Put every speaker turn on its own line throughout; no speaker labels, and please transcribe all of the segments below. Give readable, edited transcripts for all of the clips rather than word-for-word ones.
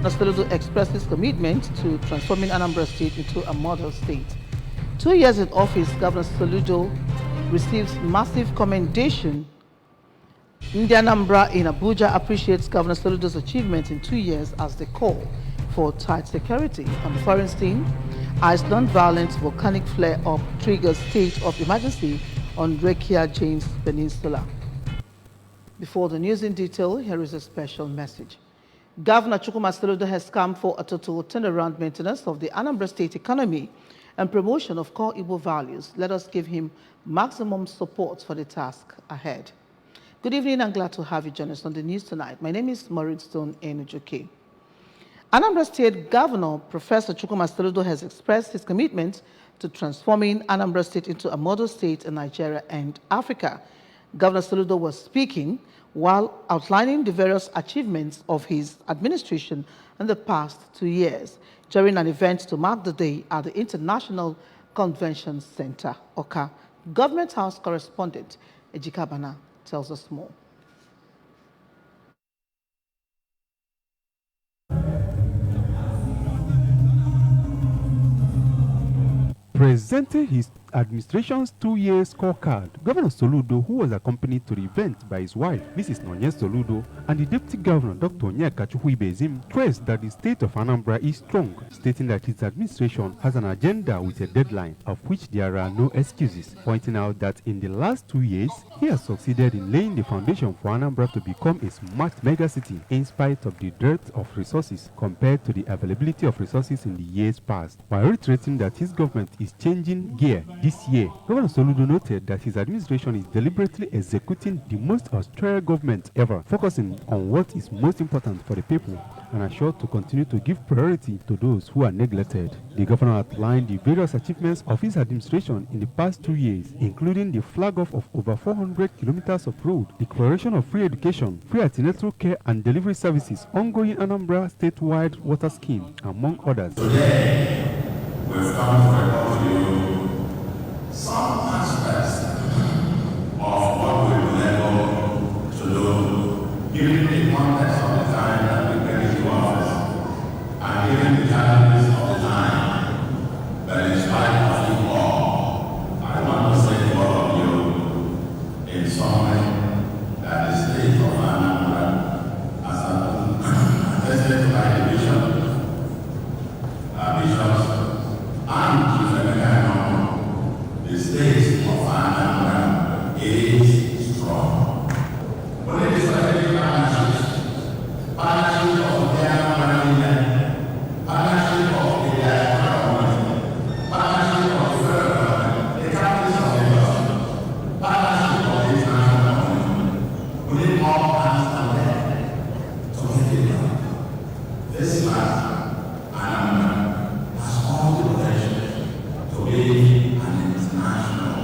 Governor Soludo expressed his commitment to transforming Anambra State into a model state. 2 years in office, Governor Soludo receives massive commendation. Ndi Anambra in Abuja appreciates Governor Soludo's achievements in 2 years as they call for tight security. On the foreign scene, as non-violent volcanic flare-up triggers state of emergency on Rekia James Peninsula. Before the news in detail, here is a special message. Governor Chukwuma Soludo has come for a total turnaround maintenance of the Anambra State economy and promotion of core Igbo values. Let us give him maximum support for the task ahead. Good evening and glad to have you join us on the news tonight. My name is Maureen Stone Enujoke. Anambra State Governor Professor Chukwuma Soludo has expressed his commitment to transforming Anambra State into a model state in Nigeria and Africa. Governor Soludo was speaking while outlining the various achievements of his administration in the past 2 years during an event to mark the day at the International Convention Center, Oka. Government House correspondent Ejika Bana tells us more.
Presenting his administration's 2-year scorecard, Governor Soludo, who was accompanied to the event by his wife, Mrs. Nonye Soludo, and the Deputy Governor, Dr. Onyeka Chukwuibezim, stressed that the state of Anambra is strong, stating that his administration has an agenda with a deadline, of which there are no excuses, pointing out that in the last 2 years, he has succeeded in laying the foundation for Anambra to become a smart megacity in spite of the dearth of resources compared to the availability of resources in the years past, while reiterating that his government is changing gear this year. Governor Soludo noted that his administration is deliberately executing the most austere government ever, focusing on what is most important for the people and assured to continue to give priority to those who are neglected. The governor outlined the various achievements of his administration in the past 2 years, including the flag-off of over 400 kilometers of road, declaration of free education, free antenatal care and delivery services, ongoing Anambra statewide water scheme, among others.
Today, we've come to report to you some aspects of what we've been able to do, given the context of the time that we came into office, and given the challenges of the time. But in spite of you all, I want to say to all of you, in summary, that the state of Anambra, as attested by the bishop, bishops, and Chief Emeka, the state of Anambra is strong. When it is strategic partnerships of the Anambra, partnership of the government, partnership of the federal government, the capital of the government, partnership of the international community, we need all hands on deck to make it done. This man, Anambra, has all the potential to be an international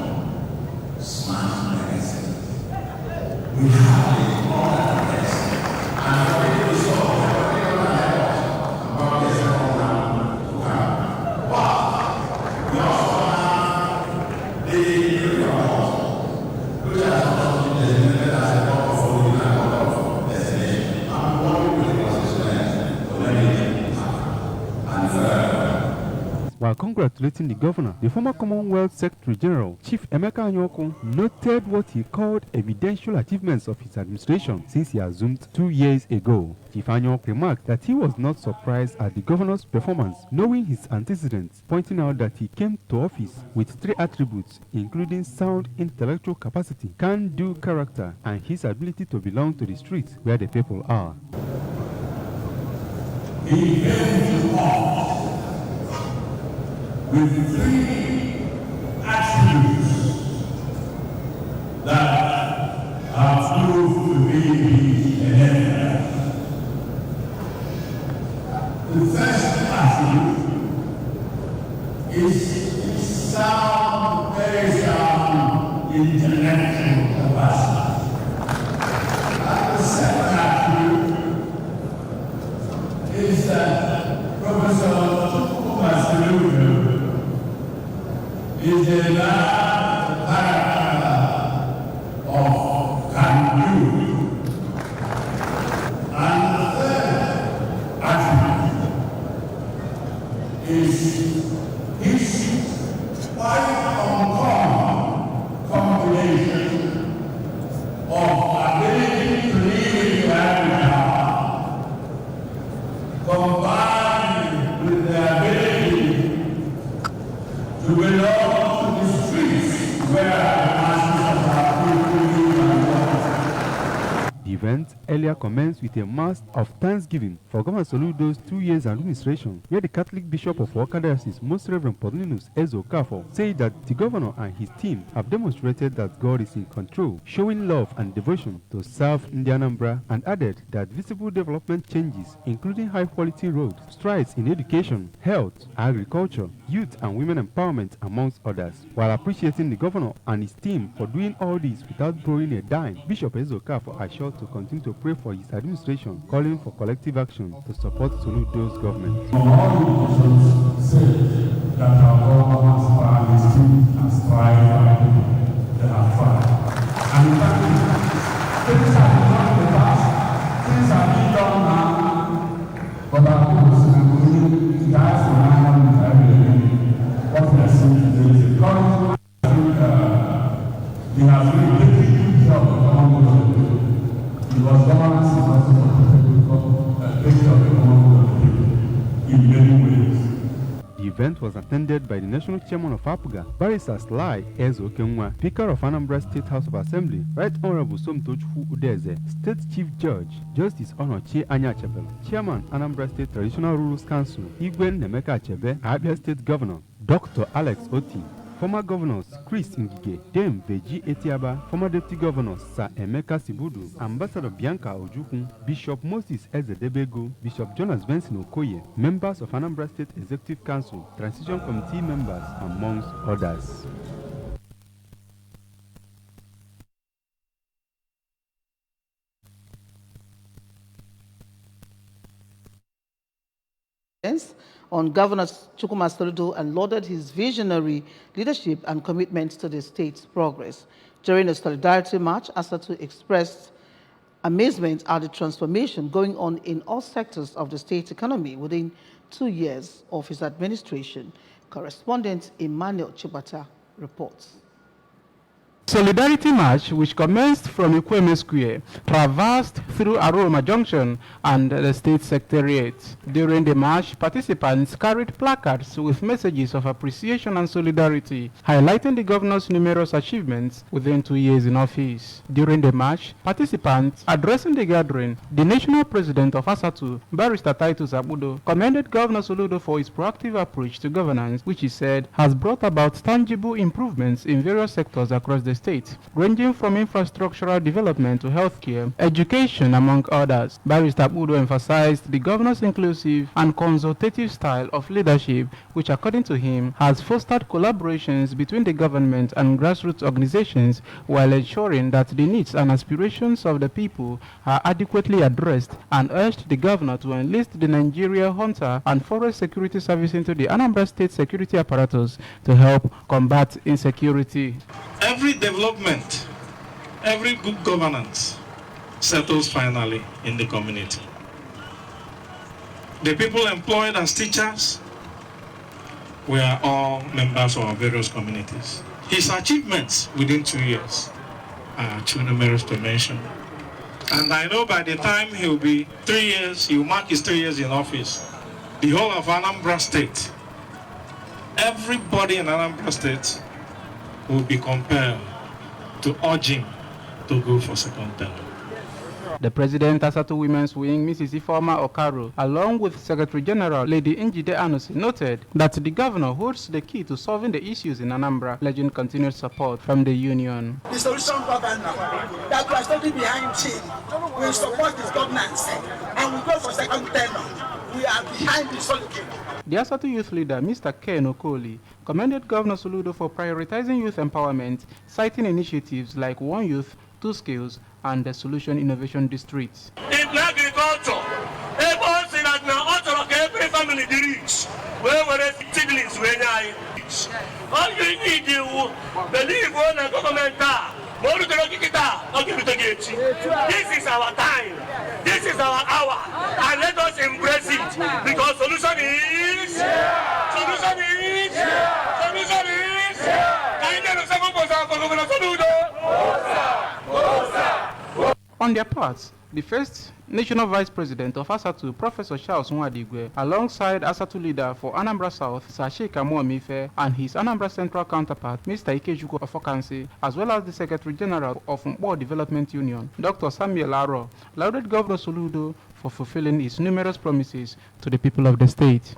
smart legacy. We have it all at the best. And for it to be so, we are going to help us about the second round to come. But we also have the report, which has also been designated as a portfolio and a port of destination. And we want to be consistent to make it happen. And further,
While congratulating the governor, the former Commonwealth Secretary General, Chief Emeka Anyoko, noted what he called evidential achievements of his administration since he assumed 2 years ago. Chief Anyoko remarked that he was not surprised at the governor's performance, knowing his antecedents, pointing out that he came to office with 3 attributes, including sound intellectual capacity, can-do character, and his ability to belong to the streets where the people are.
he came to office with 3 attributes that have proved to be his enemies. The first attribute is sound, very sound intellectual capacity. And the second attribute is that Professor Chukwuma Soludo is a man character of can-do. And the third attribute belong to the streets where the masses of our people live and work.
The event earlier commenced with a mass of thanksgiving for Governor Soludo's 2 years administration, where the Catholic Bishop of Awka Diocese, Most Reverend Paulinus Ezo Okafor, said that the governor and his team have demonstrated that God is in control, showing love and devotion to serve Anambra, and added that visible development changes, including high-quality roads, strides in education, health, agriculture, youth and women empowerment, amongst others. While appreciating the governor and his team for doing all this without borrowing a dime, Bishop Ezo Okafor assured to continue to pray for his administration, calling for collective action to support Soludo's government.
All the officials said that our government has found his team and strive for our people. They have tried. And in fact, things have been done in the past. Things have been done now. But our people and we guys from Ireland and everything. What we are seeing today is a current. He has really taken a good job among those people. He was governance is also a picture of the people in many ways.
The event was attended by the National Chairman of APGA, Barrister Sly Ezo Okenwa, Speaker of Anambra State House of Assembly, Right Honorable Somtochukwu Udeze, State Chief Judge, Justice Onochie Anya Achebelo, Chairman Anambra State Traditional Rulers Council, Igwe Nemeka Achebe, Abia State Governor, Dr. Alex Oti, former governors Chris Ngige, Dame Veji Etiaba, former deputy governors Sir Emeka Sibudu, Ambassador Bianca Ojukwu, Bishop Moses Ezedebego, Bishop Jonas Benson Okoye, members of Anambra State Executive Council, Transition Committee members, amongst others.
On Governor Chukwuma Soludo and lauded his visionary leadership and commitment to the state's progress. During a solidarity march, Asatu expressed amazement at the transformation going on in all sectors of the state economy within 2 years of his administration. Correspondent Emmanuel Chibata reports.
Solidarity March, which commenced from Ikweme Square, traversed through Aroma Junction and the State Secretariat. During the march, participants carried placards with messages of appreciation and solidarity, highlighting the governor's numerous achievements within 2 years in office. During the march, participants addressing the gathering, the national president of ASATU, Barrister Titus Abudo, commended Governor Soludo for his proactive approach to governance, which he said has brought about tangible improvements in various sectors across the state, ranging from infrastructural development to healthcare, education, among others. Barrister Abudo emphasized the governor's inclusive and consultative style of leadership, which according to him has fostered collaborations between the government and grassroots organizations while ensuring that the needs and aspirations of the people are adequately addressed, and urged the governor to enlist the Nigeria Hunter and Forest Security Service into the Anambra State security apparatus to help combat insecurity.
Every development, every good governance settles finally in the community. The people employed as teachers were all members of our various communities. His achievements within 2 years are too numerous to mention. And I know by the time he'll be 3 years, he'll mark his 3 years in office, the whole of Anambra State, everybody in Anambra State will be compelled to urge him to go for second term.
The President Asatu Women's Wing, Mrs. Ifeoma Okaro, along with Secretary General Lady Njide Anusi, noted that the governor holds the key to solving the issues in Anambra, pledging continued support from the union.
The solution governor that we are standing behind him, we support his governance and we go for second term. We are behind the solution.
The Asatu youth leader, Mr. Ken Okoli, commended Governor Soludo for prioritizing youth empowerment, citing initiatives like One Youth, Two Skills, and the Solution Innovation District.
In agriculture, every family rich, where siblings rich. All you need to believe on the government. This is our time. This is our hour. And let us embrace it. Because solution is. Solution is. Solution is.
On their part, The first National Vice President of ASATU, Professor Charles Nwadigwe, alongside ASATU leader for Anambra South, Sir Sheikh Amuamife, and his Anambra Central counterpart, Mr. Ikechukwu Ofokansi, as well as the Secretary General of Mkpo Development Union, Dr. Samuel Aro, lauded Governor Soludo for fulfilling his numerous promises to the people of the state.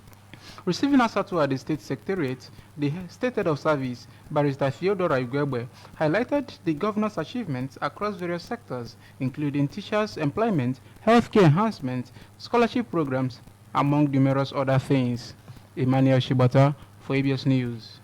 Receiving ASATU at the State Secretariat, the State Head of Service, Barrister Theodora Igwebe, highlighted the governor's achievements across various sectors, including teachers' employment, healthcare enhancement, scholarship programs, among numerous other things. Emmanuel Shibata for ABS News.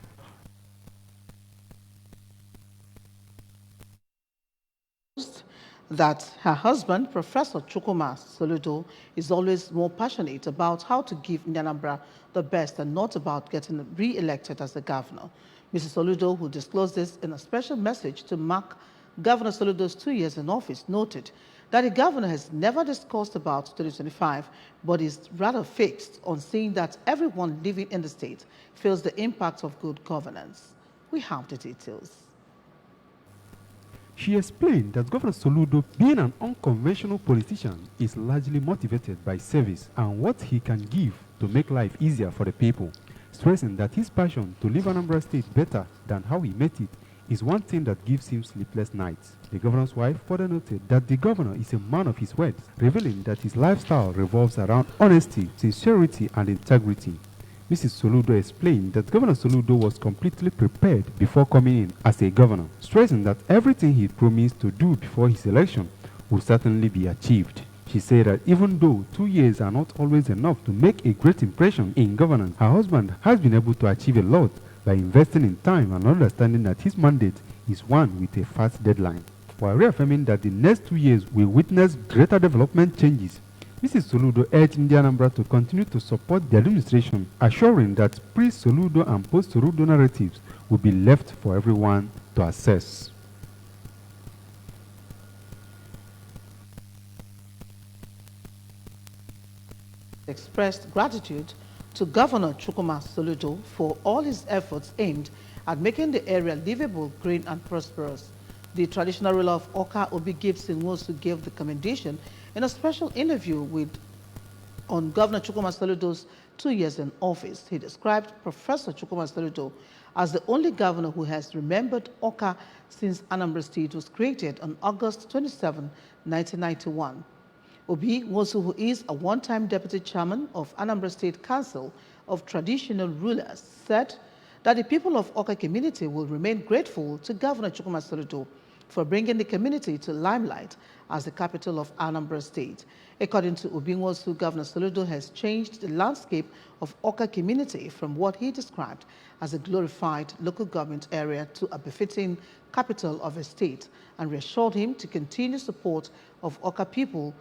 That her husband, Professor Chukwuma Soludo, is always more passionate about how to give Anambra the best and not about getting re-elected as the governor. Mrs. Soludo, who disclosed this in a special message to mark Governor Soludo's 2 years in office, noted that the governor has never discussed about 2025, but is rather fixed on seeing that everyone living in the state feels the impact of good governance. We have the details.
She explained that Governor Soludo, being an unconventional politician, is largely motivated by service and what he can give to make life easier for the people, stressing that his passion to live Anambra State better than how he met it is one thing that gives him sleepless nights. The governor's wife further noted that the governor is a man of his words, revealing that his lifestyle revolves around honesty, sincerity, and integrity. Mrs. Soludo explained that Governor Soludo was completely prepared before coming in as a governor, stressing that everything he promised to do before his election would certainly be achieved. She said that even though 2 years are not always enough to make a great impression in governance, her husband has been able to achieve a lot by investing in time and understanding that his mandate is one with a fast deadline. While reaffirming that the next 2 years will witness greater development changes, Mrs. Soludo urged Anambra to continue to support the administration, assuring that pre-Soludo and post-Soludo narratives will be left for everyone to assess.
Expressed gratitude to Governor Chukwuma Soludo for all his efforts aimed at making the area livable, green, and prosperous. The traditional ruler of Oka, Obi Gibson Nwosu, gave the commendation in a special interview on Governor Chukwuma Soludo's 2 years in office. He described Professor Chukwuma Soludo as the only governor who has remembered Oka since Anambra State was created on August 27, 1991. Obi Nwosu, who is a one-time deputy chairman of Anambra State Council of Traditional Rulers, said that the people of Oka community will remain grateful to Governor Chukwuma Soludo for bringing the community to limelight as the capital of Anambra State. According to Obi Nwosu, Governor Soludo has changed the landscape of Oka community from what he described as a glorified local government area to a befitting capital of a state, and reassured him to continue support of Oka people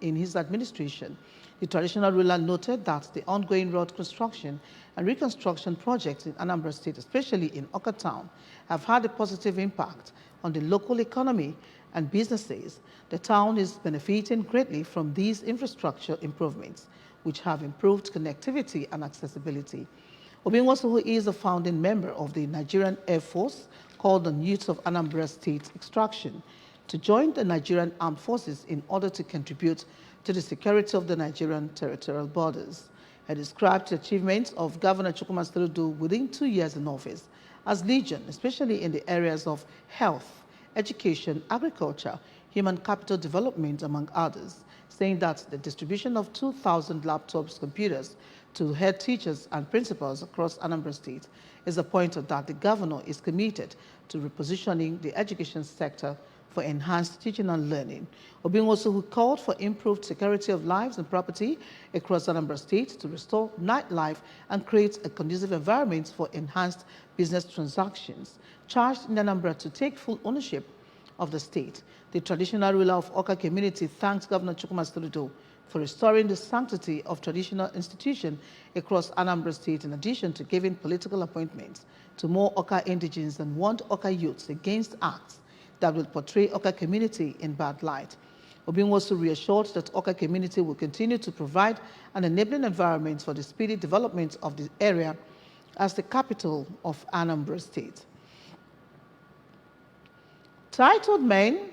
in his administration. The traditional ruler noted that the ongoing road construction and reconstruction projects in Anambra State, especially in Oka Town, have had a positive impact on the local economy and businesses. The town is benefiting greatly from these infrastructure improvements, which have improved connectivity and accessibility. Obi Nwosu, who is a founding member of the Nigerian Air Force, called on youths of Anambra State extraction to join the Nigerian Armed Forces in order to contribute to the security of the Nigerian territorial borders. He described the achievements of Governor Chukwuma Soludo within 2 years in office as legion, especially in the areas of health, education, agriculture, human capital development, among others, saying that the distribution of 2,000 laptops, computers to head teachers and principals across Anambra State is a pointer that the governor is committed to repositioning the education sector for enhanced teaching and learning. Obi Nwosu, who called for improved security of lives and property across Anambra State to restore nightlife and create a conducive environment for enhanced business transactions, charged Anambra to take full ownership of the state. The traditional ruler of Oka community thanked Governor Chukwuma Soludo for restoring the sanctity of traditional institutions across Anambra State, in addition to giving political appointments to more Oka indigenes, and warned Oka youths against acts that will portray Oka community in bad light. Obi Nwosu reassured that Oka community will continue to provide an enabling environment for the speedy development of the area as the capital of Anambra State. Titled Men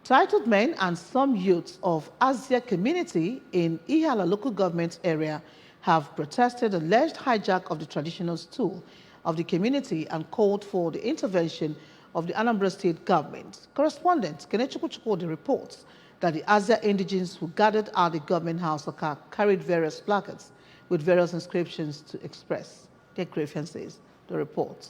Titled men and some youths of Asia community in Ihiala local government area have protested alleged hijack of the traditional stool of the community and called for the intervention of the Anambra State government. Correspondent Kenechukwu Chukwudi reports that the Asia indigenes who gathered at the government house carried various placards with various inscriptions to express their grievances. The report.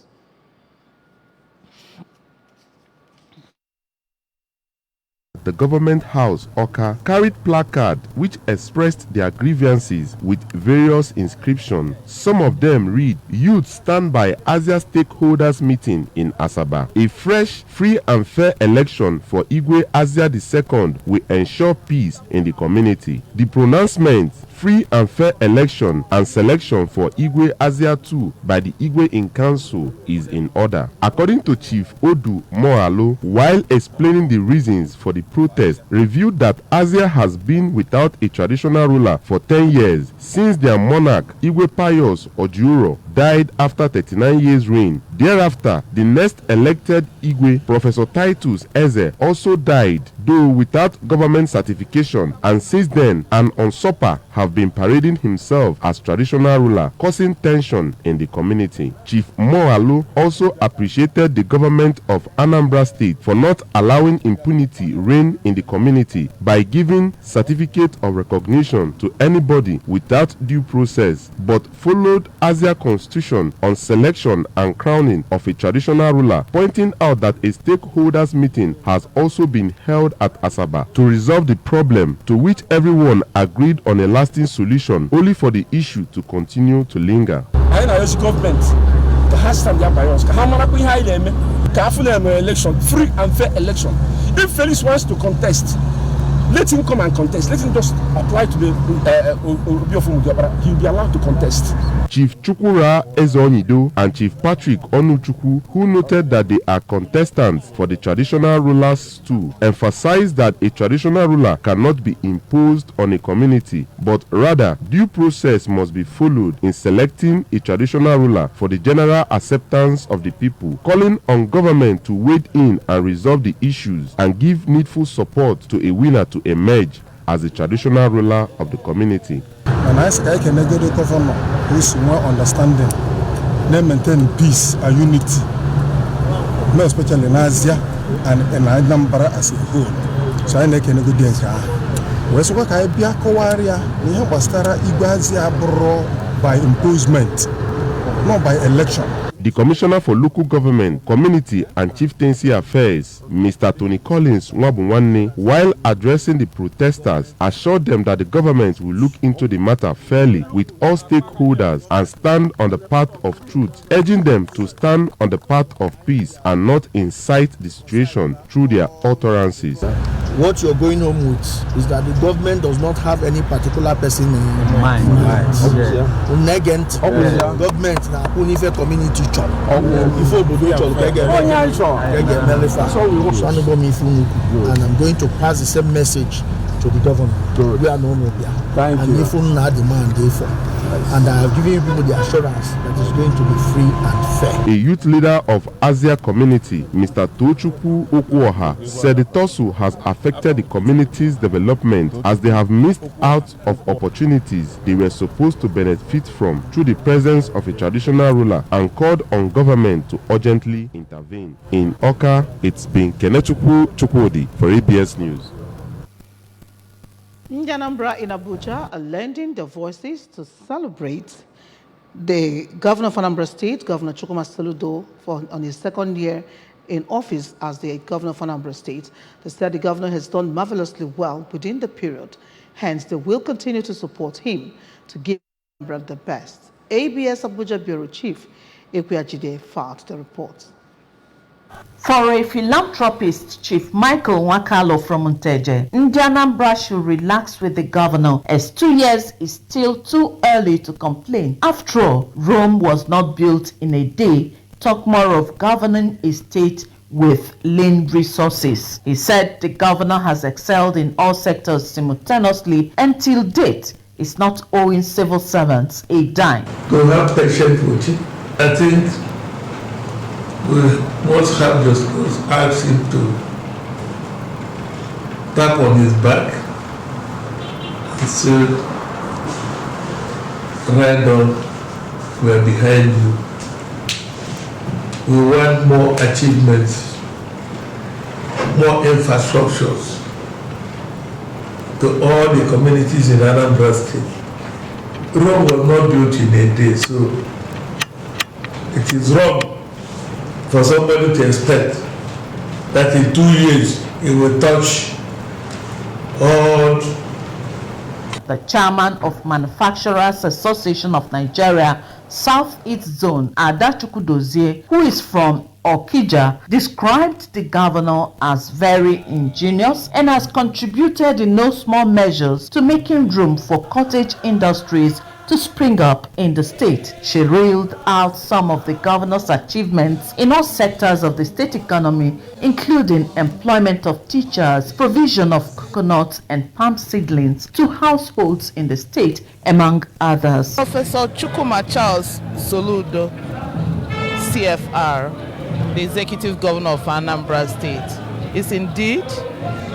The government house, Oka, carried placards which expressed their grievances with various inscriptions. Some of them read, "Youth stand by Asia stakeholders meeting in Asaba. A fresh, free and fair election for Igwe Asia II will ensure peace in the community." The pronouncement, "Free and fair election and selection for Igwe Asia II by the Igwe in Council is in order." According to Chief Odu Moalo, while explaining the reasons for the protest, revealed that Asia has been without a traditional ruler for 10 years since their monarch Igwe Pius Ojuro died after 39 years reign. Thereafter, the next elected Igwe, Professor Titus Eze, also died, though without government certification, and since then an usurper have been parading himself as traditional ruler, causing tension in the community. Chief Moalu also appreciated the government of Anambra State for not allowing impunity reign in the community by giving certificate of recognition to anybody without due process, but followed Asia Constitution on selection and crowning of a traditional ruler, pointing out that a stakeholders meeting has also been held at Asaba to resolve the problem, to which everyone agreed on a lasting solution, only for the issue to continue to linger.
Government election, free and fair election. If Felix wants to contest, let him come and contest. Let him just apply to the he will be allowed to contest.
Chief Chukura Ezonido and Chief Patrick Onuchukwu, who noted that they are contestants for the traditional rulers too, emphasized that a traditional ruler cannot be imposed on a community, but rather due process must be followed in selecting a traditional ruler for the general acceptance of the people, calling on government to wade in and resolve the issues and give needful support to a winner to emerge as the traditional ruler of the community.
And I can get the governor who is more understanding, they maintain peace and unity, more especially in Asia and in Anambra as a whole. So I can go there. Where's what I be a Kowaria, we have a star Igazia by imposement, not by election.
The Commissioner for Local Government, Community and Chieftaincy Affairs, Mr. Tony Collins Nwabunwanne, while addressing the protesters, assured them that the government will look into the matter fairly with all stakeholders and stand on the path of truth, urging them to stand on the path of peace and not incite the situation through their utterances.
What you're going home with is that the government does not have any particular person in mind. Government community and I'm going to pass the same message to the government. We are no more here. And if we not demand therefore. And I have given people the assurance that it's going to be free and fair.
A youth leader of Asia community, Mr. Tochukwu Okuoha, said the tussle has affected the community's development as they have missed out of opportunities they were supposed to benefit from through the presence of a traditional ruler, and called on government to urgently intervene. In Oka, it's been Kenechukwu Chukwudi for ABS News.
Anambra in Abuja are lending their voices to celebrate the governor of Anambra State, Governor Chukwuma Soludo, on his second year in office as the governor of Anambra State. They said the governor has done marvelously well within the period. Hence, they will continue to support him to give Anambra the best. ABS Abuja Bureau Chief Ekwejide filed the report.
For a philanthropist, Chief Michael Wakalo from Nteje, Anambra should relax with the governor, as 2 years is still too early to complain. After all, Rome was not built in a day. Talk more of governing a state with lean resources. He said the governor has excelled in all sectors simultaneously, and till date is not owing civil servants a dime.
To have patient with it, I think we must have just ask him to tap on his back and said, "Right on, we are behind you. We want more achievements, more infrastructures to all the communities in Anambra State." Rome was not built in a day, so it is wrong for somebody to expect that in 2 years it will touch all.
The chairman of Manufacturers Association of Nigeria, Southeast Zone, Adachukwu Dozie, who is from Okija, described the governor as very ingenious and has contributed in no small measures to making room for cottage industries to spring up in the state. She reeled out some of the governor's achievements in all sectors of the state economy, including employment of teachers, provision of coconut and palm seedlings to households in the state, among others.
Professor Chukwuma Charles Soludo, CFR, the Executive Governor of Anambra State, is indeed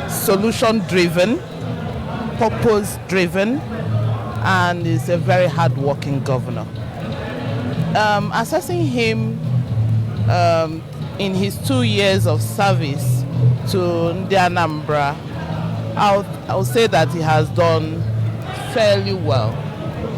solution-driven, purpose-driven, and is a very hard-working governor. Assessing him in his 2 years of service to Anambra, I'll say that he has done fairly well.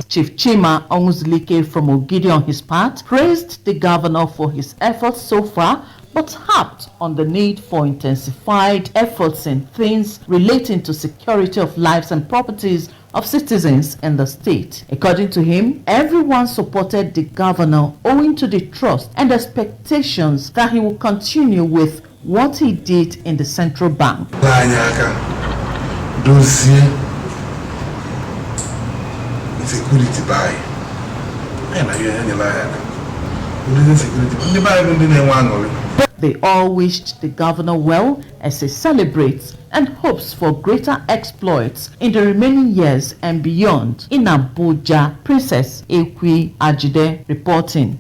Chief Chima Onwuzulike from Ogidi, on his part, praised the governor for his efforts so far, but harped on the need for intensified efforts in things relating to security of lives and properties of citizens in the state. According to him, everyone supported the governor owing to the trust and expectations that he will continue with what he did in the central bank.
Security buy.
They all wished the governor well as he celebrates and hopes for greater exploits in the remaining years and beyond. In Abuja, Princess Ekwi Ajide reporting.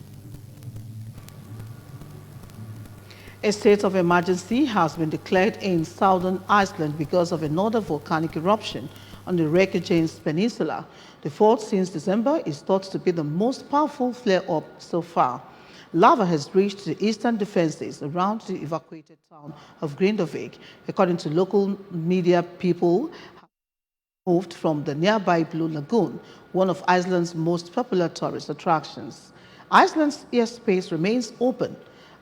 A state of emergency has been declared in southern Iceland because of another volcanic eruption on the Reykjanes Peninsula. The fourth since December is thought to be the most powerful flare-up so far. Lava has reached the eastern defenses around the evacuated town of Grindavik. According to local media, people have moved from the nearby Blue Lagoon, one of Iceland's most popular tourist attractions. Iceland's airspace remains open.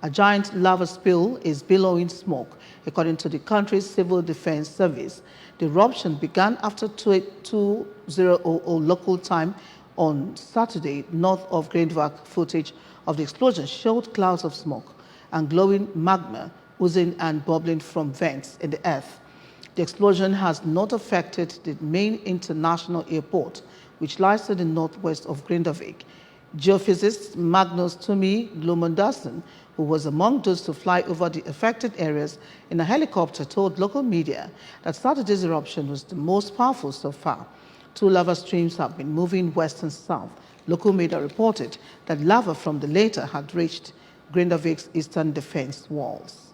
A giant lava spill is billowing smoke, according to the country's civil defense service. The eruption began after 2000 local time on Saturday north of Grindavik. Footage of the explosion showed clouds of smoke and glowing magma oozing and bubbling from vents in the earth. The explosion has not affected the main international airport, which lies to the northwest of Grindavik. Geophysicist Magnus Tumi Glomundarson, who was among those to fly over the affected areas in a helicopter, told local media that Saturday's eruption was the most powerful so far. Two lava streams have been moving west and south. Local media reported that lava from the latter had reached Grindavik's eastern defense walls.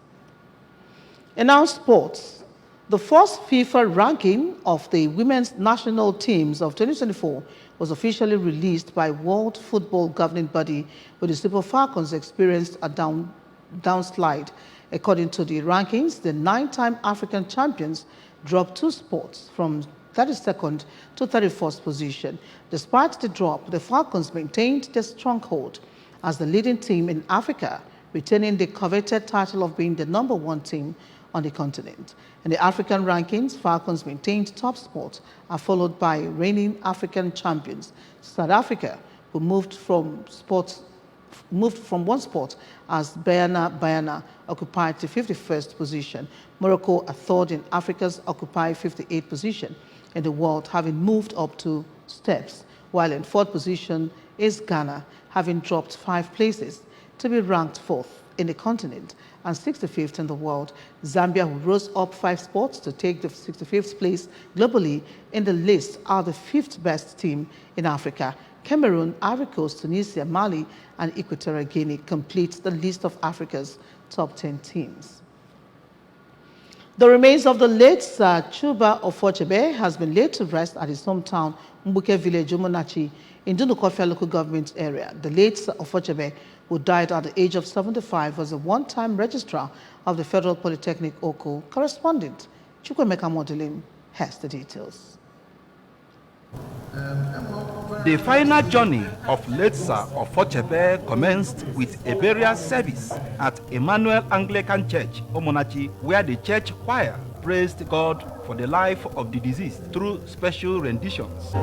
And now sports. The first FIFA ranking of the women's national teams of 2024 was officially released by World Football Governing Body, where the Super Falcons experienced a downslide. According to the rankings, the 9-time African champions dropped 2 spots from 32nd to 31st position. Despite the drop, the Falcons maintained their stronghold as the leading team in Africa, retaining the coveted title of being the #1 team on the continent. In the African rankings, Falcons maintained top spot, are followed by reigning African champions South Africa, who moved from one spot as Banyana occupied the 51st position. Morocco, a third in Africa's occupied 58th position in the world, having moved up 2 steps, while in 4th position is Ghana, having dropped 5 places to be ranked 4th in the continent and 65th in the world. Zambia, who rose up 5 spots to take the 65th place globally in the list, are the 5th best team in Africa. Cameroon, Ivory Coast, Tunisia, Mali, and Equatorial Guinea complete the list of Africa's top 10 teams. The remains of the late Sir Chuba Ofochebe has been laid to rest at his hometown, Mbuke village, Umunachi, in Dunukofia local government area. The late Sir Ofochebe, who died at the age of 75, was a one-time registrar of the Federal Polytechnic Oko. Correspondent Chukwemeka Modelim has the details.
The final journey of late Sir Ofochebe commenced with a burial service at Emmanuel Anglican Church, Omonachi, where the church choir praised God for the life of the deceased through special renditions.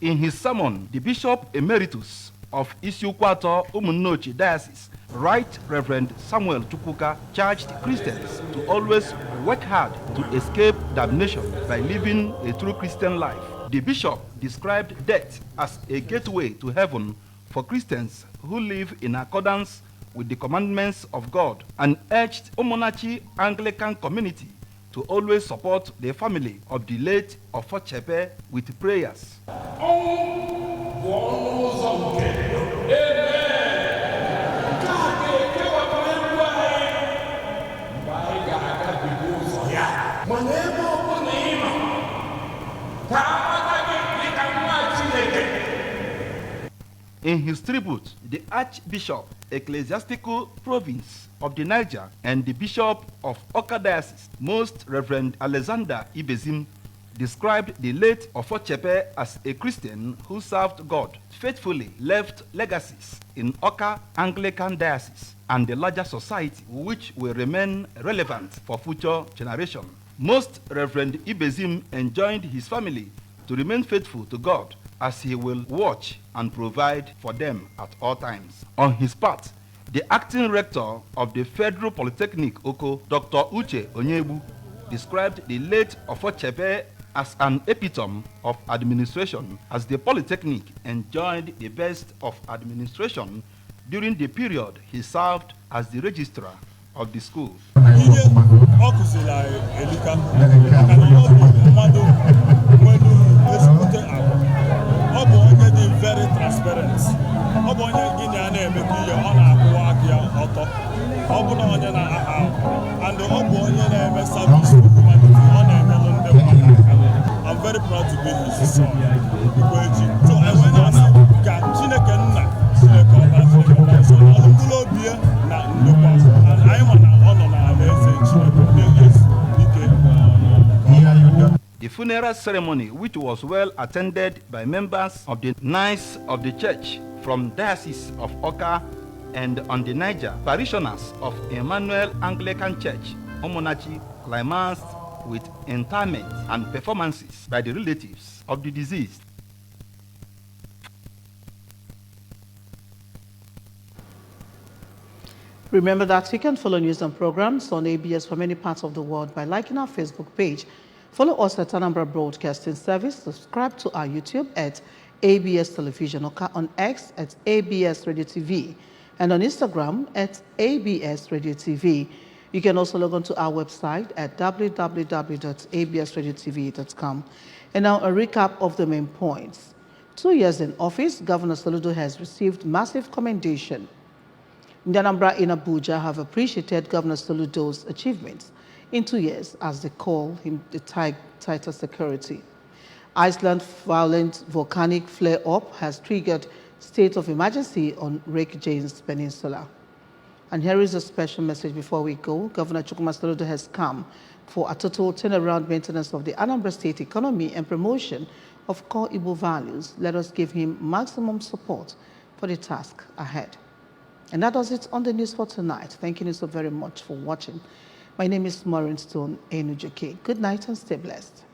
In his sermon, the Bishop Emeritus of Isiukwato Umunnochi Diocese, Right Reverend Samuel Chukwuka, charged Christians to always work hard to escape damnation by living a true Christian life. The bishop described death as a gateway to heaven for Christians who live in accordance with the commandments of God, and urged Omonachi Anglican community to always support the family of the late Ofochebe with prayers. In his tribute, the Archbishop, Ecclesiastical Province of the Niger, and the Bishop of Oka Diocese, Most Reverend Alexander Ibezim, described the late Ofochebe as a Christian who served God faithfully, left legacies in Oka Anglican Diocese and the larger society, which will remain relevant for future generations. Most Reverend Ibezim enjoined his family to remain faithful to God, as he will watch and provide for them at all times. On his part, the acting rector of the Federal Polytechnic Oko, Dr. Uche Onyebu, described the late Ofochebe as an epitome of administration, as the Polytechnic enjoyed the best of administration during the period he served as the registrar of the school.
Very transparent. I'm very proud to be his son. So I went and
The funeral ceremony, which was well attended by members of the Knights of the Church from Diocese of Oka and on the Niger, parishioners of Emmanuel Anglican Church, Omonachi, climaxed with interment and performances by the relatives of the deceased.
Remember that you can follow news and programs on ABS from many parts of the world by liking our Facebook page. Follow us at Anambra Broadcasting Service. Subscribe to our YouTube at ABS Television, or on X at ABS Radio TV, and on Instagram at ABS Radio TV. You can also log on to our website at www.absradiotv.com. And now a recap of the main points. 2 years in office, Governor Soludo has received massive commendation. The Anambra in Abuja have appreciated Governor Soludo's achievements in 2 years, as they call him, the tighter security. Iceland's violent volcanic flare-up has triggered state of emergency on Reykjanes Peninsula. And here is a special message before we go. Governor Chukwuma Soludo has come for a total turnaround maintenance of the Anambra State economy and promotion of core Igbo values. Let us give him maximum support for the task ahead. And that does it on the news for tonight. Thank you so very much for watching. My name is Maureen Stone Enujoke. Good night and stay blessed.